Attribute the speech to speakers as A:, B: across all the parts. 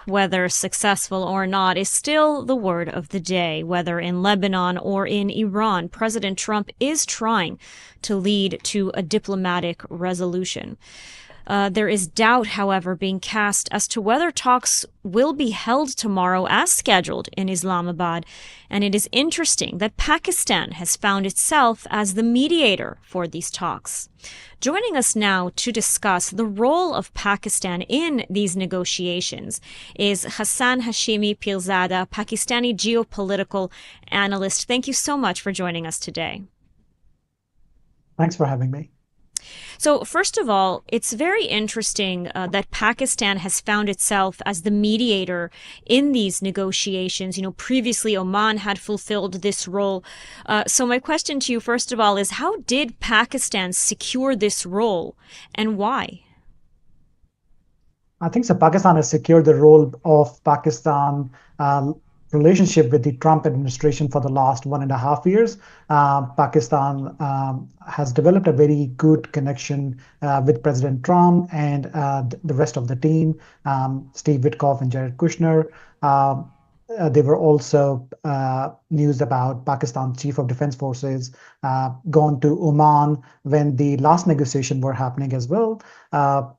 A: Whether successful or not is still the word of the day. Whether in Lebanon or in Iran, President Trump is trying to lead to a diplomatic resolution. There is doubt, however, being cast as to whether talks will be held tomorrow as scheduled in Islamabad. And it is interesting that Pakistan has found itself as the mediator for these talks. Joining us now to discuss the role of Pakistan in these negotiations is Hassan Hashimi Pirzada, Pakistani geopolitical analyst. Thank you so much for joining us today.
B: Thanks for having me.
A: So first of all, it's very interesting that Pakistan has found itself as the mediator in these negotiations. Previously Oman had fulfilled this role. So my question to you, first of all, is how did Pakistan secure this role and why?
B: I think so. Pakistan has secured the role of Pakistan relationship with the Trump administration for the last 1.5 years. Pakistan has developed a very good connection with President Trump and the rest of the team, Steve Witkoff and Jared Kushner. There were also news about Pakistan's Chief of Defense Forces gone to Oman when the last negotiation were happening as well.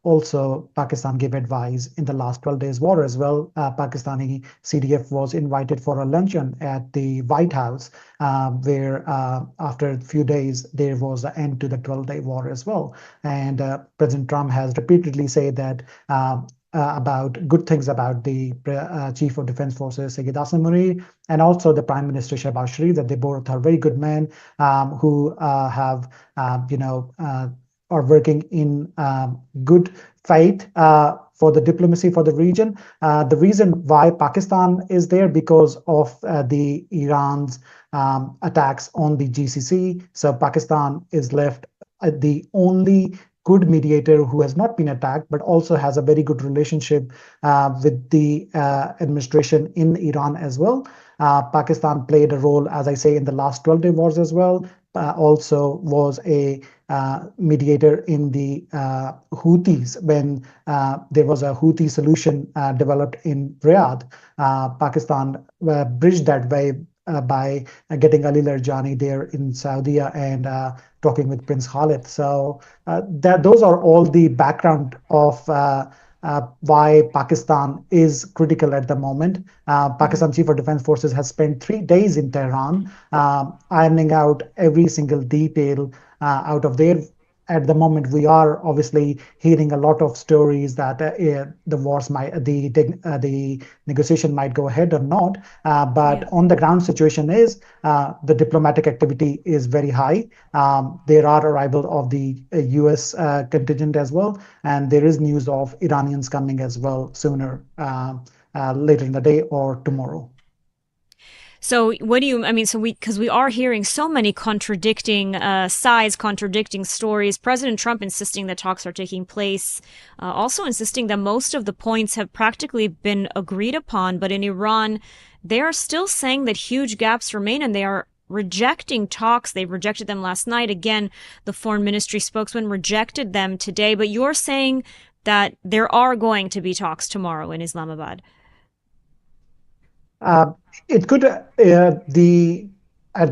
B: Also, Pakistan gave advice in the last 12 days war as well. Pakistani CDF was invited for a luncheon at the White House, where after a few days, there was an end to the 12-day war as well. And President Trump has repeatedly said that about good things about the Chief of Defense Forces, Sayyid Asim Munir, and also the Prime Minister Shehbaz Sharif, that they both are very good men who have, are working in good faith for the diplomacy for the region. The reason why Pakistan is there because of the Iran's attacks on the GCC. So Pakistan is left the only good mediator who has not been attacked, but also has a very good relationship with the administration in Iran as well. Pakistan played a role, as I say, in the last 12-day wars as well. Also was a mediator in the Houthis when there was a Houthi solution developed in Riyadh. Pakistan bridged that way by getting Ali Larjani there in Saudi and talking with Prince Khalid. So those are all the background of why Pakistan is critical at the moment. Pakistan Chief of Defense Forces has spent 3 days in Tehran ironing out every single detail out of there. At the moment, we are obviously hearing a lot of stories that the negotiation might go ahead or not. But on the ground situation is the diplomatic activity is very high. There are arrival of the U.S. contingent as well, and there is news of Iranians coming as well sooner, later in the day or tomorrow.
A: So what do you, because we are hearing so many contradicting sides, contradicting stories. President Trump insisting that talks are taking place, also insisting that most of the points have practically been agreed upon. But in Iran, they are still saying that huge gaps remain and they are rejecting talks. They rejected them last night. Again, the foreign ministry spokesman rejected them today. But you're saying that there are going to be talks tomorrow in Islamabad.
B: It could at the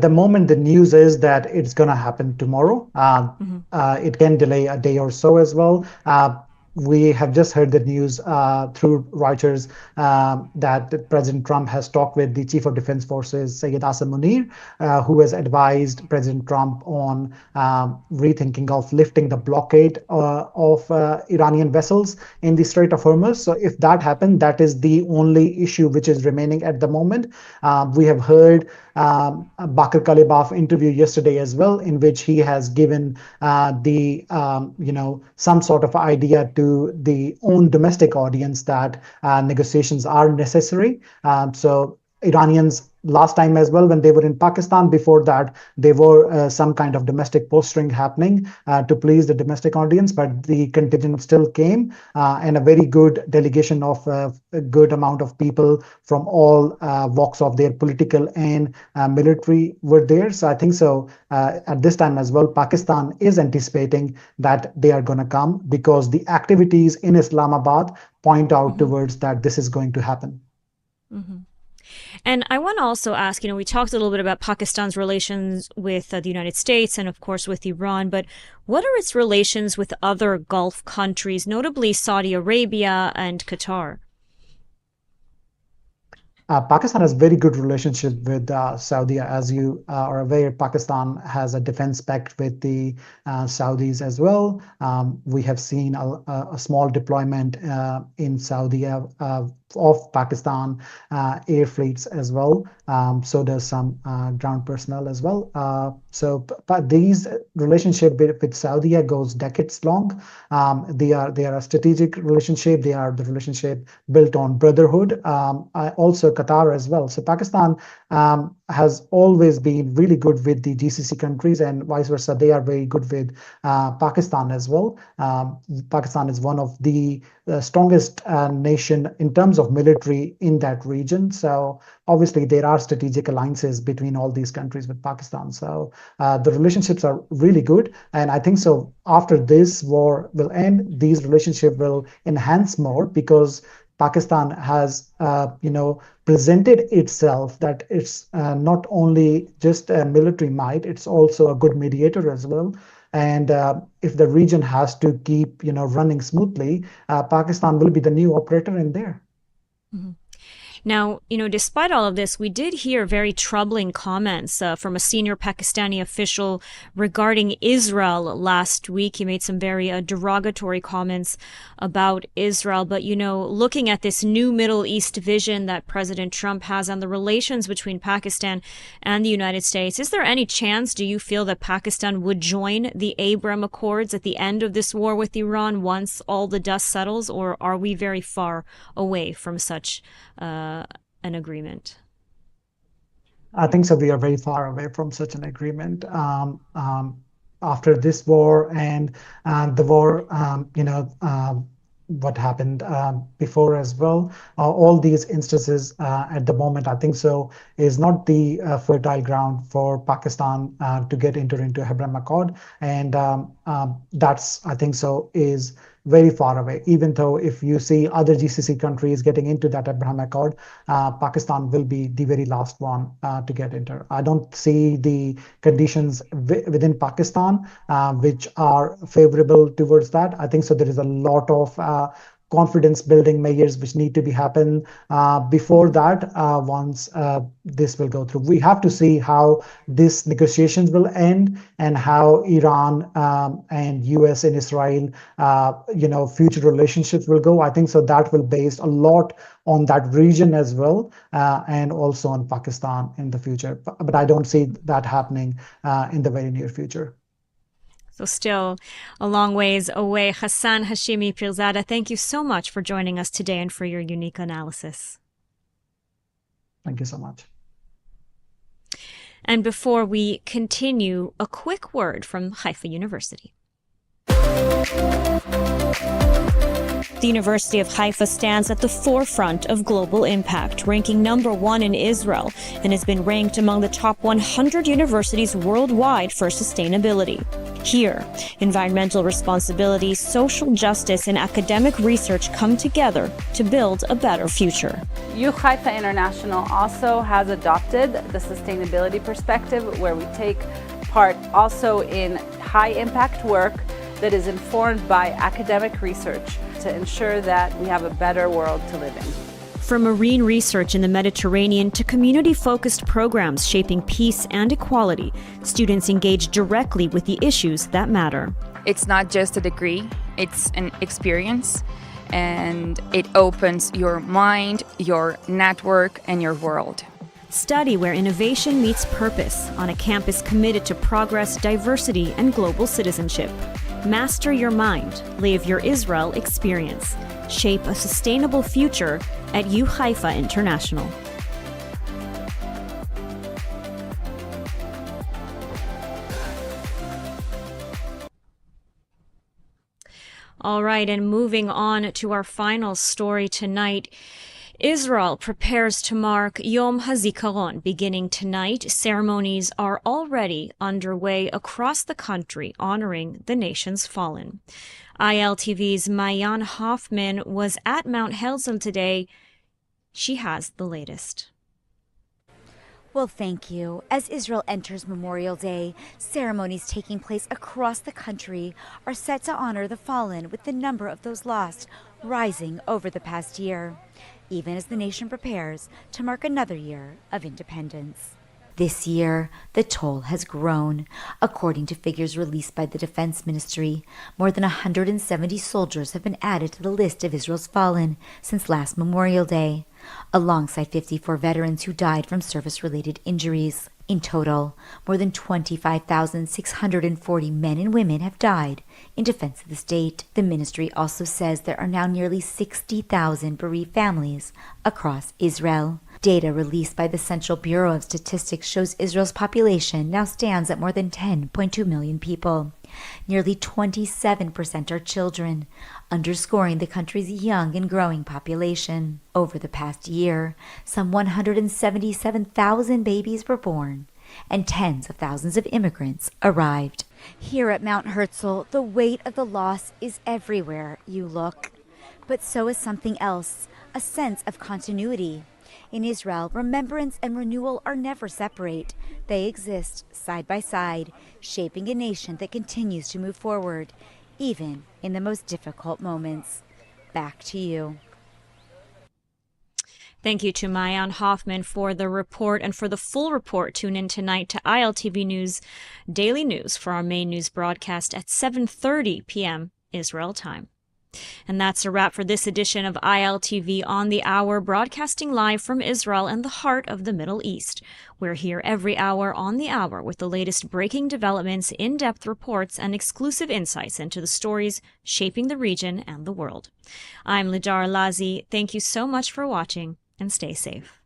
B: moment the news is that it's going to happen tomorrow. It can delay a day or so as well. We have just heard the news through Reuters that President Trump has talked with the Chief of Defense Forces, Sayyid Asim Munir, who has advised President Trump on rethinking of lifting the blockade of Iranian vessels in the Strait of Hormuz. So if that happened, that is the only issue which is remaining at the moment. We have heard Bakr Kalibaf interview yesterday as well, in which he has given some sort of idea to the own domestic audience that negotiations are necessary. So Iranians last time as well when they were in Pakistan. Before that, there were some kind of domestic posturing happening to please the domestic audience, but the contingent still came, and a very good delegation of a good amount of people from all walks of their political and military were there. So I think so at this time as well, Pakistan is anticipating that they are going to come because the activities in Islamabad point out towards that this is going to happen.
A: Mm-hmm. And I want to also ask, we talked a little bit about Pakistan's relations with the United States and, of course, with Iran, but what are its relations with other Gulf countries, notably Saudi Arabia and Qatar?
B: Pakistan has very good relationship with Saudi. As you are aware, Pakistan has a defense pact with the Saudis as well. We have seen a small deployment in Saudi of Pakistan air fleets as well. So there's some ground personnel as well. But these relationship with Saudi goes decades long. They are a strategic relationship. They are the relationship built on brotherhood. Also Qatar as well. So Pakistan has always been really good with the GCC countries, and vice versa. They are very good with Pakistan as well. Pakistan is one of the strongest nation in terms of military in that region. So obviously there are strategic alliances between all these countries with Pakistan. So the relationships are really good, and I think so after this war will end, these relationships will enhance more because Pakistan has, presented itself that it's not only just a military might, it's also a good mediator as well. And if the region has to keep, running smoothly, Pakistan will be the new operator in there.
A: Mm-hmm. Now, despite all of this, we did hear very troubling comments from a senior Pakistani official regarding Israel last week. He made some very derogatory comments about Israel. But, looking at this new Middle East vision that President Trump has on the relations between Pakistan and the United States, is there any chance, do you feel, that Pakistan would join the Abraham Accords at the end of this war with Iran once all the dust settles, or are we very far away from such an agreement?
B: I think so. We are very far away from such an agreement. After this war and the war, what happened before as well, all these instances at the moment, I think so, is not the fertile ground for Pakistan to get into Abraham Accord. And that's, I think so, is very far away. Even though if you see other GCC countries getting into that Abraham Accord, Pakistan will be the very last one to get into. I don't see the conditions within Pakistan which are favorable towards that. I think so there is a lot of confidence building measures which need to be happen before that. Once this will go through, we have to see how these negotiations will end and how Iran and US and Israel future relationships will go. I think so that will based a lot on that region as well, and also on Pakistan in the future, but I don't see that happening in the very near future.
A: So still a long ways away. Hassan Hashimi Pirzada, thank you so much for joining us today and for your unique analysis.
B: Thank you so much.
A: And before we continue, a quick word from Haifa University. The University of Haifa stands at the forefront of global impact, ranking #1 in Israel, and has been ranked among the top 100 universities worldwide for sustainability. Here, environmental responsibility, social justice, and academic research come together to build a better future.
C: Haifa International also has adopted the sustainability perspective, where we take part also in high-impact work that is informed by academic research to ensure that we have a better world to live in.
A: From marine research in the Mediterranean to community-focused programs shaping peace and equality, students engage directly with the issues that matter.
D: It's not just a degree, it's an experience, and it opens your mind, your network, and your world.
A: Study where innovation meets purpose on a campus committed to progress, diversity, and global citizenship. Master your mind, live your Israel experience. Shape a sustainable future at U Haifa International. All right, and moving on to our final story tonight. Israel prepares to mark Yom HaZikaron. Beginning tonight, ceremonies are already underway across the country honoring the nation's fallen. ILTV's Mayan Hoffman was at Mount Herzl today. She has the latest.
E: Well, thank you. As Israel enters Memorial Day, ceremonies taking place across the country are set to honor the fallen, with the number of those lost rising over the past year, even as the nation prepares to mark another year of independence. This year, the toll has grown. According to figures released by the Defense Ministry, more than 170 soldiers have been added to the list of Israel's fallen since last Memorial Day, alongside 54 veterans who died from service-related injuries. In total, more than 25,640 men and women have died in defense of the state. The ministry also says there are now nearly 60,000 bereaved families across Israel. Data released by the Central Bureau of Statistics shows Israel's population now stands at more than 10.2 million people. Nearly 27% are children, underscoring the country's young and growing population. Over the past year, some 177,000 babies were born, and tens of thousands of immigrants arrived. Here at Mount Herzl, the weight of the loss is everywhere you look. But so is something else, a sense of continuity. In Israel, remembrance and renewal are never separate. They exist side by side, shaping a nation that continues to move forward, even in the most difficult moments. Back to you.
A: Thank you to Mayan Hoffman for the report. And for the full report, tune in tonight to ILTV News Daily News for our main news broadcast at 7:30 p.m. Israel time. And that's a wrap for this edition of ILTV on the Hour, broadcasting live from Israel and the heart of the Middle East. We're here every hour on the hour with the latest breaking developments, in-depth reports, and exclusive insights into the stories shaping the region and the world. I'm Lidar Gravé-Lazi. Thank you so much for watching, and stay safe.